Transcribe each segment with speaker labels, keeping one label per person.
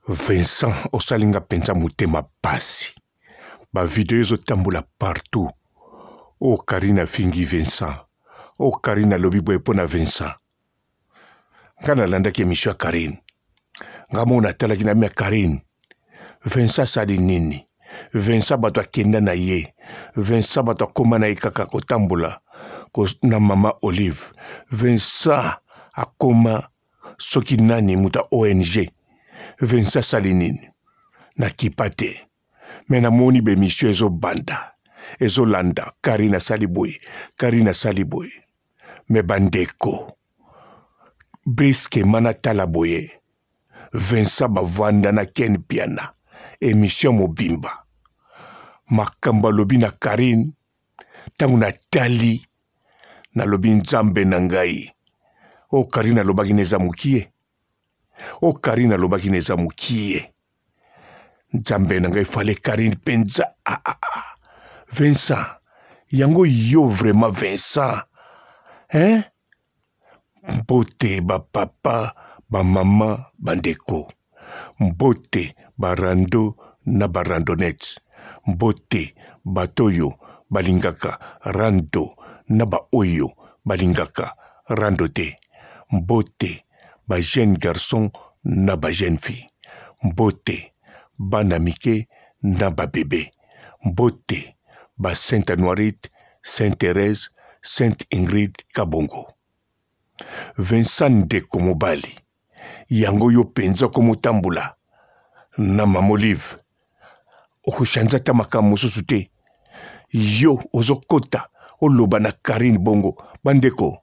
Speaker 1: Vincent osalinga penza mutema pasi. Ba video ezotambola partout. Oh Karina fingi Vincent. Oh Karina lobi boye pona Vincent. Kana landaki emission ya Karine. Ngamona talaki na mia Karine. Vincent sali nini? Vincent bato akenda na ye. Vincent bato akoma na ye kaka kotambola na mama Olive. Vincent akoma soki nani muta ONG. Vincent sali nini? Na kipate. Mena moni be mission ezo banda. Ezo landa. Karina saliboy. Karina saliboy. Me bandeko. Briske mana talaboye. Vincent bavanda na ken piana. Emission mobimba. Makamba lobi na Karine. Tangu na tali. Na lobi nzambe na ngai. O Karina lobaki neza mukie. O Karina lobaki neza mukie. Nzambe na ngai fale Karine penza. Vincent. Yango yo vraiment Vincent. Hein? Mbote ba papa, ba mama, bandeko. Mbote ba rando na ba randonnette. Mbote batoyo balingaka rando na ba oyo balingaka rando te. Mbote ba jeune garçon na ba jeune fille. Mbote bana mike na ba bébé. Mbote ba Sainte Noirite, Sainte Thérèse, Sainte Ingrid Kabongo. Vincent ndeko mobali. Yango yo penza komotambula na mama Olive. Okushanza ta makambo mosusu te. Yo ozokota oloba na Karine bongo bandeko.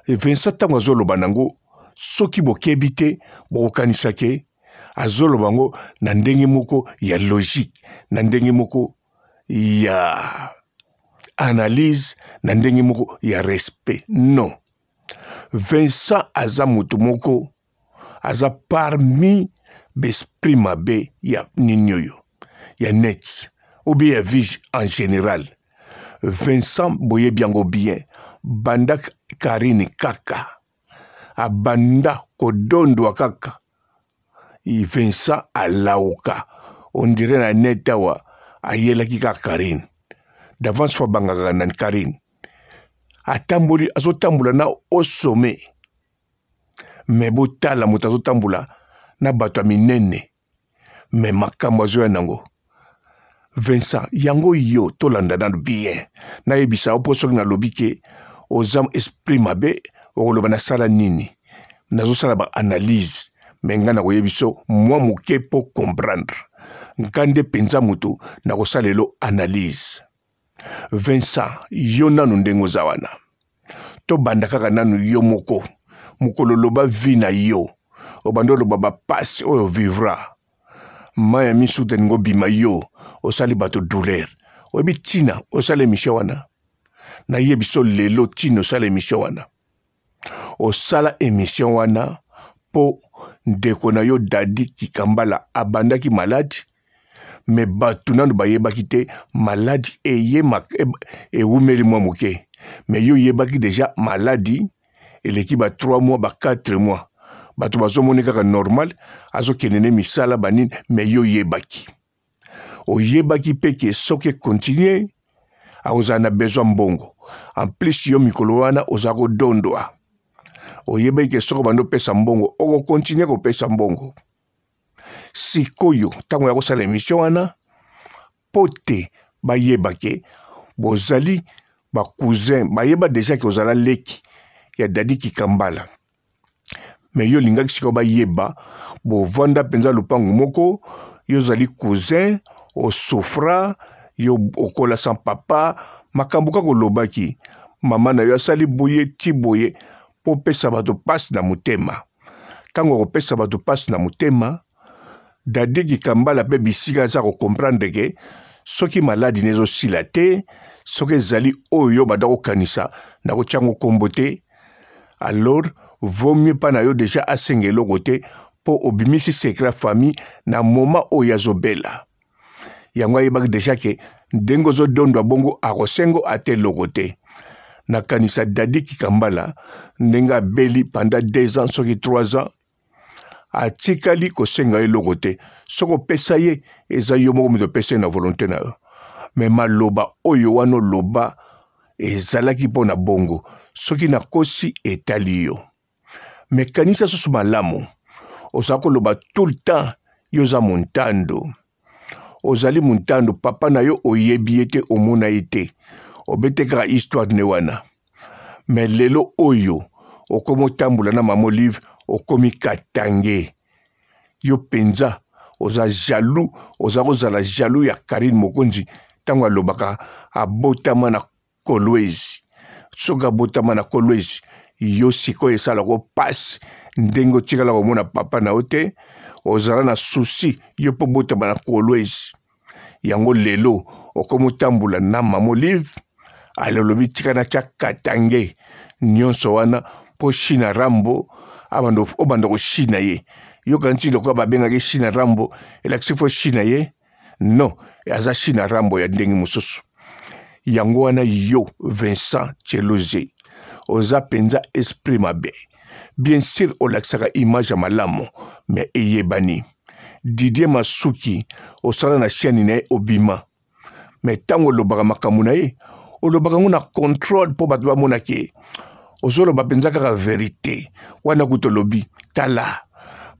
Speaker 1: Vincent tango azoloba nango soki bokebi te bokokanisa ke azoloba ngo na ndenge moko ya logique, na ndenge moko ya analyse, na ndenge moko ya respect. Non. Vincent aza mutu moko aza parmi besprit mabe ya ninyoyo, ya net, ou bien ya vige en général. Vincent boye biango bien, banda Karine kaka, abanda kodondo kaka. Vincent alauka, on dirait na net awa, ayelaki ka Karine. D'avance fa bangaka na Karine. Atamboli azotambula na au sommet. Me botala moto azotambula na bato minene. Me makambo azoya nango. Vincent, yango yo tolanda na bien. Na yebisa oposo na lobike ozam esprit mabe oloba na sala nini. Nazo sala ba analyse. Menga na koyebiso moi muke po comprendre. Nkande penza mutu na kosalelo analyse. Vincent, yo nanu ndengo zawana. To banda kaka nanu yo moko. Mukolo loba vi na yo. Obando loba ba passe oyo vivra. Maya misu tengo bima yo. Osali bato douleur. Obi tina osale emission wana. Na yebiso lelo tina osale emission wana. Osala emission wana po ndeko na yo dadi kikambala abandaki malade. Me batu nanu bayebaki te maladi ewumeli mwa muke. Me yo yebaki deja maladi eleki ba 3 mois ba 4 mois. Batu bazomoni kaka normal azo kenene misala banini me yo yebaki. O yebaki peke soke continue a ozana besoin mbongo. En plus yo mikolo wana ozako dondoa. O yebaki ke soko bando pesa mbongo oko continue ko pesa mbongo. Sikoyo tango ya kosala emission wana pote bayebake bozali ba cousin bayeba deja ke ozala leki ya dadi kikambala. Me yo lingaki siko bayeba bo vanda penza lupangu moko yo zali cousin o sofra yo okola sans papa makambuka kolobaki mama na yo asali boye ti boye po pesa bato passe na mutema. Tango ko pesa bato passe na mutema dadi kikambala pe bisika za ko comprendre ke soki maladi nezo sila te soki zali oyo badako kanisa na ko chango kombote alors vaut mieux pas na yo déjà asengelo côté po obimisi secret famille na moment oyo azobela. Yango yebaki déjà ke ndengo zo dondo bongo akosengo ate lokote. Na kanisa dadi kikambala ndenga beli pendant 2 ans soki 3 ans atikali kosenga eloko te soko pesa ye eza yo moko moto pesa na volonté na yo me maloba oyo wana loba ezalaki mpona bongo soki nakosi etali yo me kanisa susu malamu oza koloba tout le temps yo za montando ozali montando papa na yo oyebi ye te omona ye te obete kaka histoire ne wana me lelo oyo okomi otambola na mama Olive okomi katange yo penza oza jaloux oza kozala jaloux ya Karine Mokonzi ntango alobaka abotama na Kolwezi soki abotama na Kolwezi yo sikoyo esalaka pasi ndenge otikala komona papa na yo te ozala na susi yo mpo botama na Kolwezi yango lelo okomi otambola na mama Olive alolobi tika na tia katange nyonso wana mpo China Rambo obanda koshina ye yo kanti lokola babengaki China Rambo elakisi fo shina ye non aza China Rambo ya ndenge mosusu yango wana yo Vincent Cheloze oza penza esprit mabe bien sûr olakisaka image ya malamu me eyebani Didier Masuki osala na chaîne na ye obima me ntango olobaka makambo na ye olobaka ngo na contrôle mpo bato bamonaki ozoloba penza kaka verité wana kuto lobi tala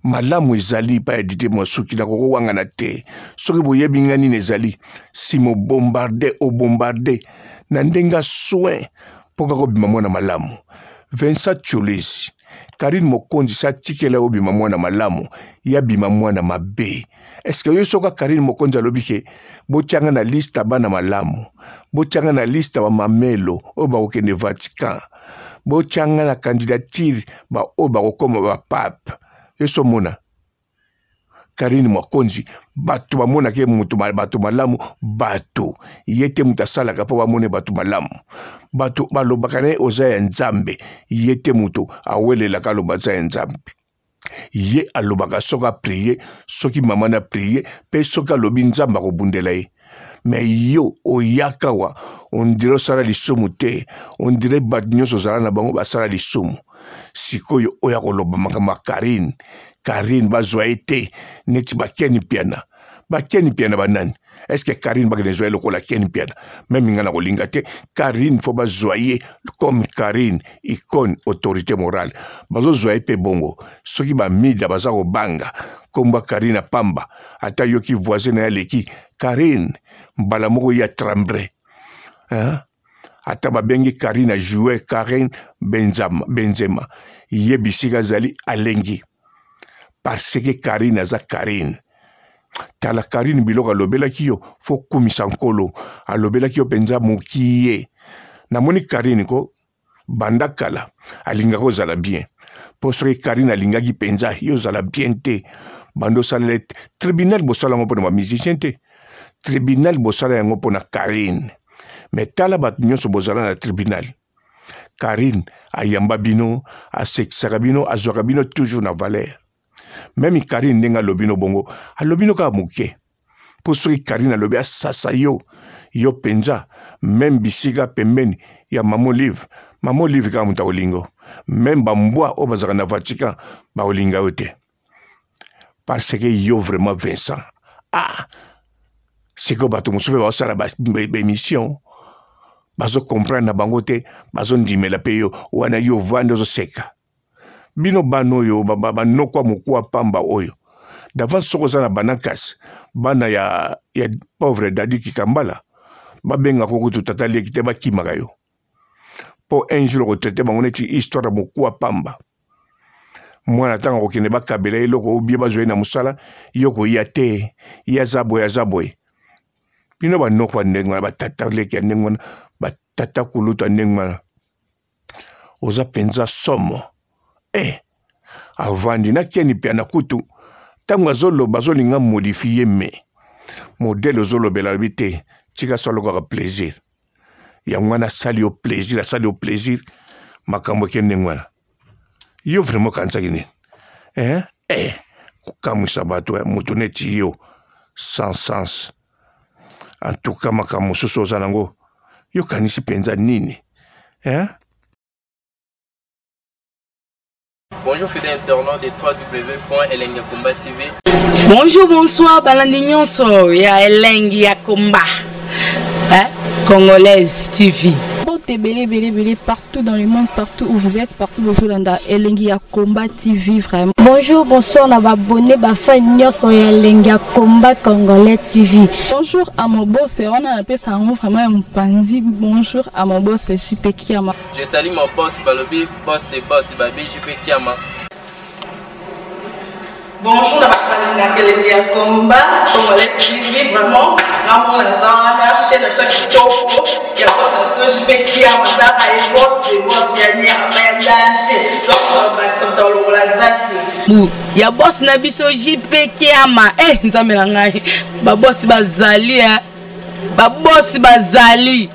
Speaker 1: malamu ezali pa ya Didier Masuki na koko wangana te soki boyebi nga nini ezali simo bombarde na ndenga soin mpo kaka obima mwana malamu Vincent Cholesi Karine Mokonzi sa tikela obima mwana malamu ya bima mwana mabe est-ce que yo soka Karine Mokonzi alobi ke botianga na liste bana malamu botianga na liste ba mamelo o ba okende Vatican botianga na candidature ba o ba kokoma ba pape yo so mona Karine Mokonzi bato bamona ke mutu bato malamu bato yete mutasala ka po bamone bato malamu bato balobaka ne oza ya nzambe yete mutu awelela ka lobaza ya nzambe ye alobaka soka prier soki mama na prier pe soka lobi nzamba ko bundela ye mais yo oyaka wa on dirait sala lisumu te on dirait bat nyonso zala na bango basala lisumu sikoyo oya koloba makama Karine bazwa ete neti bakeni piana banani est-ce que Karine bakene zoye lokola keni piana même ngana kolinga te Karine fo bazwaye comme Karine icône autorité morale bazo zoye pe bongo soki ba mida baza ko banga komba Karine pamba ata yoki voisin na leki Karine mbala moko ya tremble ata babengi Karine jouer Karine Benzema yebisika zali alengi parce que Karine aza Karine tala Karine biloko alobelaki yo fo kumisa nkolo alobelaki yo penza mokiye namoni Karine ko banda kala alingaka ozala bien po soki Karine alingaki penza yo ozala bien te bando osala tribunal bosala yango mpona bamusicien te tribunal bosala yango mpona Karine me tala bato nyonso bozala na tribunal Karine ayamba bino asekisaka bino azwaka bino toujours na valeur même Karine ndenge alobino bongo alobino kaka moke mpo soki Karine alobi asasa yo penza même bisika pembeni ya mama Olive kaka moto akolinga même bambwa oyo bazalaka na Vatican bakolinga yo te parce que yo vraiment Vincent sikoyo bato mosusu mpe baosala baémission bazocomprendre na bango te bazondimela mpe yo wana yo vandi ozoseka bino bana oyo banokwa mokuwa pamba oyo d'avance soko oza na banakasi bana ya pauvre Dadi Kikambala babengaka kutu tata leki te bakimaka yo mpo un jour okotraite bango neti histoire ya mokuwa pamba mwana ntango kokende bakabela eloko obie bazwa ye na mosala yo koya te ye aza boye bino banokwa ndenge wana batata leki ya ndenge wana batata kulutu ya ndenge wana oza penza somo avandi nakeni pia na kutu ntango azoloba azolinga modifie me modele ozolobela lobi te tika salokaka plaisir yango wana asali yo plaisir makambo ekende ngwana yo vraiment kansaki nini kokamwisa bato moto neti yo sans sens en tout cas makambo mosusu oza nango yo kanisi mpenza nini
Speaker 2: Bonjour fidèles internautes de www.elengiakomba TV.
Speaker 3: Bonjour, bonsoir, balandi nyonso ya Elengi ya Komba, Congolaise TV.
Speaker 4: Belé, partout dans le monde, partout où vous êtes, partout où vous êtes, Elengi ya Komba TV, vraiment.
Speaker 5: Bonjour, bonsoir, on va abonner à nyonso ya Elengi ya Komba Congolais TV.
Speaker 4: Bonjour à mon boss, on a appelé ça vraiment un pandi. Bonjour à mon boss, JP Kiama.
Speaker 2: Je salue mon boss Balobi, boss des boss, Babi, JP Kiama.
Speaker 3: Bonjour, na Elengi ya Komba Congolais TV, vraiment. Ramon Lazana, chaîne de ça qui topo, il y a pas de JP Kiama, et boss des boss, il y a ni à danger. Donc, on va accepter le lazaki. Ya boss na biso JP Kiama, nzambe na ngai. Ba boss bazali, ba boss bazali.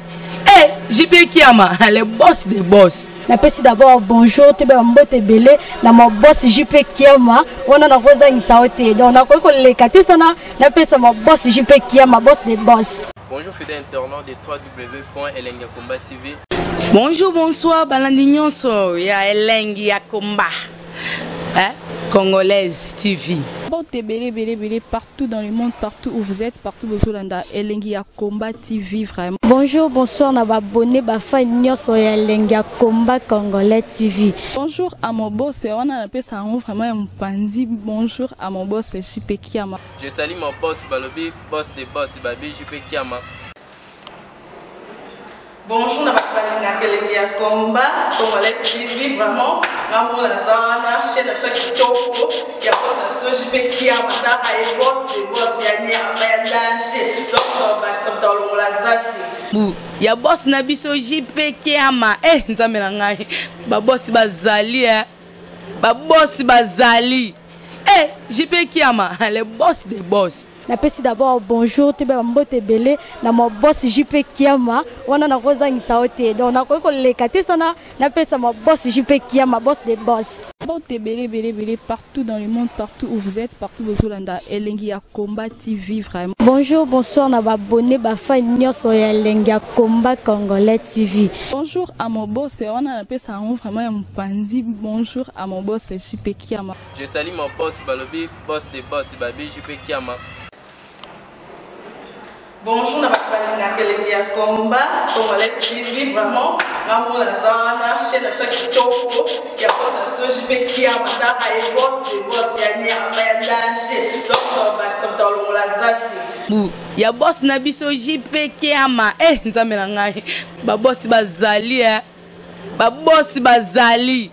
Speaker 3: JP Kiama, le boss des boss.
Speaker 5: Napesi d'abord bonjour, tu es mbote belé, na mon boss JP Kiama, on a rosa insaote. Donc on a quoi les katisana, napesi mon boss JP Kiama, boss des boss.
Speaker 2: Bonjour fidèles internautes de www.elengiakomba TV.
Speaker 3: Bonjour, bonsoir, balandi nyonso ya Elengi ya Komba, Congolaise TV.
Speaker 4: Belé, partout dans le monde, partout où vous êtes, partout où vous êtes, Elengi ya Komba TV, vraiment.
Speaker 5: Bonjour, bonsoir, on va abonner à nyonso ya Elengi ya Komba Congolais TV.
Speaker 4: Bonjour à mon boss, on a appelé ça vraiment un pandi. Bonjour à mon boss, JP Kiama.
Speaker 2: Je salue mon boss Balobi, boss des boss, Babi, JP Kiama.
Speaker 3: Bonjour, na Elengi ya Komba Congolais TV, vraiment. Ramon Lazana, chaîne de ça qui topo, il y a pas de JP Kiama, et boss des boss, il y a ni à danger. Donc, on va accepter le lazaki. Ya boss na biso JP Kiama, nzambe na ngai. Ba boss bazali, ba boss bazali. JP Kiama, le boss des boss.
Speaker 5: Napesi d'abord bonjour, tu es mbote belé, na mon boss JP Kiama, on a rosa insaote. Donc on a quoi les katisana, napesi mon boss JP Kiama, boss des boss.
Speaker 4: Belé, partout dans le monde, partout où vous êtes, partout où vous êtes, Elengi ya Komba TV, vraiment.
Speaker 5: Bonjour, bonsoir, on va abonner à nyonso ya Elengi ya Komba Congolais TV.
Speaker 4: Bonjour à mon boss, on a appelé ça vraiment un pandi. Bonjour à mon boss, JP Kiama.
Speaker 2: Je salue mon boss Balobi, boss des boss, Babi, JP Kiama.
Speaker 3: Bonjour, na Elengi ya Komba Congolais TV, vraiment. Ramon Lazana, chaîne de ça qui topo, il y a pas de JP Kiama, et boss des boss, il y a ni à danger. Donc, on va accepter le lazaki. Ya boss na biso JP Kiama, nzambe na ngai. Ba boss bazali, ba boss bazali.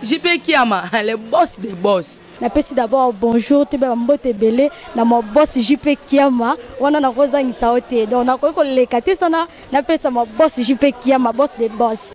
Speaker 3: JP Kiama, le boss des boss.
Speaker 5: Napesi d'abord bonjour, tu es mbote belé, na mon boss JP Kiama, on a rosa insaote. Donc on a quoi les katisana, napesi mon boss JP Kiama, boss des boss.